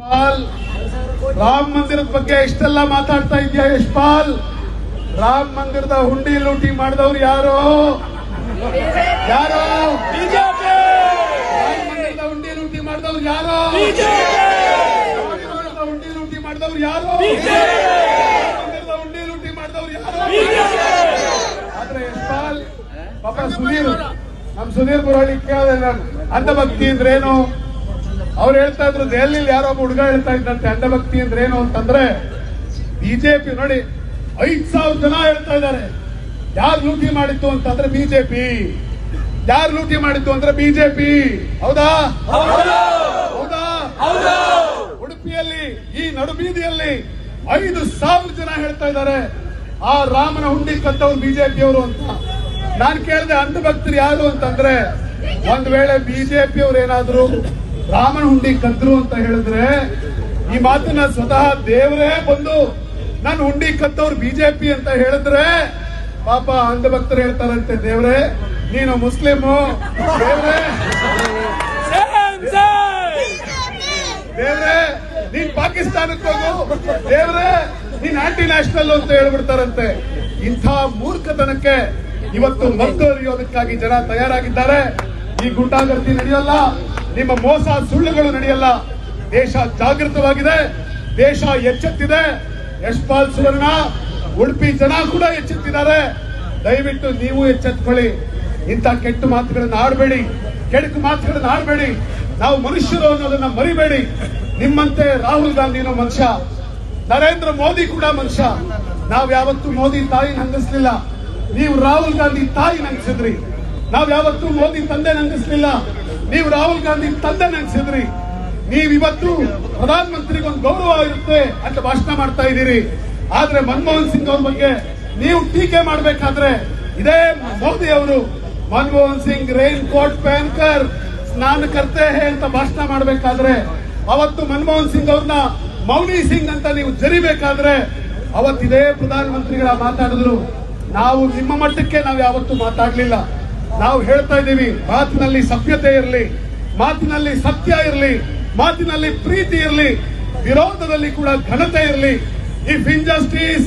ಯಶ್ಪಾಲ್, ರಾಮ ಮಂದಿರದ ಬಗ್ಗೆ ಇಷ್ಟೆಲ್ಲ ಮಾತಾಡ್ತಾ ಇದೆಯಾ ಯಶ್ಪಾಲ್? ರಾಮ ಮಂದಿರದ ಹುಂಡಿ ಲೂಟಿ ಮಾಡಿದವ್ರು ಯಾರು? ಬಿಜೆಪಿ. ರಾಮ ಮಂದಿರದ ಹುಂಡಿ ಲೂಟಿ ಮಾಡಿದವ್ರು ಯಾರು? ಹುಂಡಿ ಲೂಟಿ ಮಾಡಿದವ್ರು ಯಾರು? ಮಂದಿರದ ಹುಂಡಿ ಲೂಟಿ ಮಾಡಿದವ್ರು ಯಾರು? ಆದ್ರೆ ಯಶ್ಪಾಲ್ ಪಾಪ ಸುಧೀರ್ ಬುರಾಳಿ ಕೇಳಿದೆ ನಾನು, ಅಂಧಭಕ್ತಿ ಅಂದ್ರೇನು? ಅವ್ರು ಹೇಳ್ತಾ ಇದ್ರು, ದೆಹಲಿಯಲ್ಲಿ ಯಾರೋ ಒಬ್ಬ ಹುಡುಗ ಹೇಳ್ತಾ ಇದ್ದಂತೆ ಅಂಧಭಕ್ತಿ ಅಂದ್ರೇನು ಅಂತಂದ್ರೆ, ಬಿಜೆಪಿ ನೋಡಿ 5,000 ಜನ ಹೇಳ್ತಾ ಇದ್ದಾರೆ ಯಾರು ಲೂಟಿ ಮಾಡಿತ್ತು ಅಂತಂದ್ರೆ ಬಿಜೆಪಿ. ಯಾರು ಲೂಟಿ ಮಾಡಿತ್ತು ಅಂದ್ರೆ ಬಿಜೆಪಿ. ಹೌದಾ? ಉಡುಪಿಯಲ್ಲಿ ಈ ನಡುಬೀದಿಯಲ್ಲಿ 5,000 ಜನ ಹೇಳ್ತಾ ಇದ್ದಾರೆ ಆ ರಾಮನ ಹುಂಡಿ ಕದ್ದವ್ರು ಬಿಜೆಪಿಯವರು ಅಂತ. ನಾನು ಕೇಳಿದೆ ಅಂಧಭಕ್ತರು ಯಾರು ಅಂತಂದ್ರೆ, ಒಂದ್ ವೇಳೆ ಬಿಜೆಪಿಯವರು ಏನಾದ್ರು ರಾಮನ ಹುಂಡಿ ಕದ್ರು ಅಂತ ಹೇಳಿದ್ರೆ, ಈ ಮಾತನ್ನ ಸ್ವತಃ ದೇವರೇ ಬಂದು ನಾನು ಹುಂಡಿ ಕದ್ದವ್ರು ಬಿಜೆಪಿ ಅಂತ ಹೇಳಿದ್ರೆ, ಪಾಪ ಅಂಧಭಕ್ತರು ಹೇಳ್ತಾರಂತೆ, ದೇವ್ರೆ ನೀನು ಮುಸ್ಲಿಮು, ದೇವ್ರೆ ನೀನ್ ಪಾಕಿಸ್ತಾನಕ್ಕೆ ಹೋಗು, ದೇವ್ರೆ ನೀನ್ ಆಂಟಿ ನ್ಯಾಷನಲ್ ಅಂತ ಹೇಳ್ಬಿಡ್ತಾರಂತೆ. ಇಂಥ ಮೂರ್ಖತನಕ್ಕೆ ಇವತ್ತು ಮಗ್ಗರಿಯೋದಕ್ಕಾಗಿ ಜನ ತಯಾರಾಗಿದ್ದಾರೆ. ಈ ಗುಂಡಾಗರ್ದಿ ನಡೆಯಲ್ಲ, ನಿಮ್ಮ ಮೋಸ ಸುಳ್ಳುಗಳು ನಡೆಯಲ್ಲ. ದೇಶ ಜಾಗೃತವಾಗಿದೆ, ದೇಶ ಎಚ್ಚೆತ್ತಿದೆ. ಯಶ್ಪಾಲ್ ಸುವರ್ಣ, ಉಡುಪಿ ಜನ ಕೂಡ ಎಚ್ಚೆತ್ತಿದ್ದಾರೆ. ದಯವಿಟ್ಟು ನೀವು ಎಚ್ಚೆತ್ಕೊಳ್ಳಿ. ಇಂಥ ಕೆಟ್ಟ ಮಾತುಗಳನ್ನ ಆಡಬೇಡಿ, ಕೆಡುಕು ಮಾತುಗಳನ್ನ ಆಡಬೇಡಿ. ನಾವು ಮನುಷ್ಯರು ಅನ್ನೋದನ್ನ ಮರಿಬೇಡಿ. ನಿಮ್ಮಂತೆ ರಾಹುಲ್ ಗಾಂಧಿನೂ ಮನುಷ್ಯ, ನರೇಂದ್ರ ಮೋದಿ ಕೂಡ ಮನುಷ್ಯ. ನಾವ್ ಯಾವತ್ತೂ ಮೋದಿ ತಾಯಿ ನಂಗಿಸ್ಲಿಲ್ಲ, ನೀವು ರಾಹುಲ್ ಗಾಂಧಿ ತಾಯಿ ನಂಗಿಸಿದ್ರಿ. ನಾವ್ ಯಾವತ್ತೂ ಮೋದಿ ತಂದೆ ನಂಗಿಸ್ಲಿಲ್ಲ, ನೀವು ರಾಹುಲ್ ಗಾಂಧಿ ತಂದೆ ನಂಗಿಸಿದ್ರಿ. ನೀವಿವತ್ತು ಪ್ರಧಾನ ಮಂತ್ರಿಗೆ ಒಂದು ಗೌರವ ಇರುತ್ತೆ ಅಂತ ಭಾಷಣ ಮಾಡ್ತಾ ಇದ್ದೀರಿ. ಆದ್ರೆ ಮನಮೋಹನ್ ಸಿಂಗ್ ಅವ್ರ ಬಗ್ಗೆ ನೀವು ಟೀಕೆ ಮಾಡಬೇಕಾದ್ರೆ, ಇದೇ ಮೋದಿ ಅವರು ಮನಮೋಹನ್ ಸಿಂಗ್ ರೈನ್ ಕೋಟ್ ಪಹನ್ಕರ್ ಸ್ನಾನ ಕರ್ತೆ ಹೇ ಅಂತ ಭಾಷಣ ಮಾಡಬೇಕಾದ್ರೆ, ಅವತ್ತು ಮನಮೋಹನ್ ಸಿಂಗ್ ಅವ್ರನ್ನ ಮೌನಿ ಸಿಂಗ್ ಅಂತ ನೀವು ಜರಿಬೇಕಾದ್ರೆ, ಅವತ್ತಿದೇ ಪ್ರಧಾನ ಮಂತ್ರಿಗಳ ಮಾತಾಡಿದ್ರು. ನಾವು ನಿಮ್ಮ ಮಟ್ಟಕ್ಕೆ ನಾವು ಯಾವತ್ತೂ ಮಾತಾಡ್ಲಿಲ್ಲ. ನಾವು ಹೇಳ್ತಾ ಇದ್ದೀವಿ, ಮಾತಿನಲ್ಲಿ ಸಭ್ಯತೆ ಇರಲಿ, ಮಾತಿನಲ್ಲಿ ಸತ್ಯ ಇರಲಿ, ಮಾತಿನಲ್ಲಿ ಪ್ರೀತಿ ಇರಲಿ, ವಿರೋಧದಲ್ಲಿ ಕೂಡ ಘನತೆ ಇರಲಿ. If injustice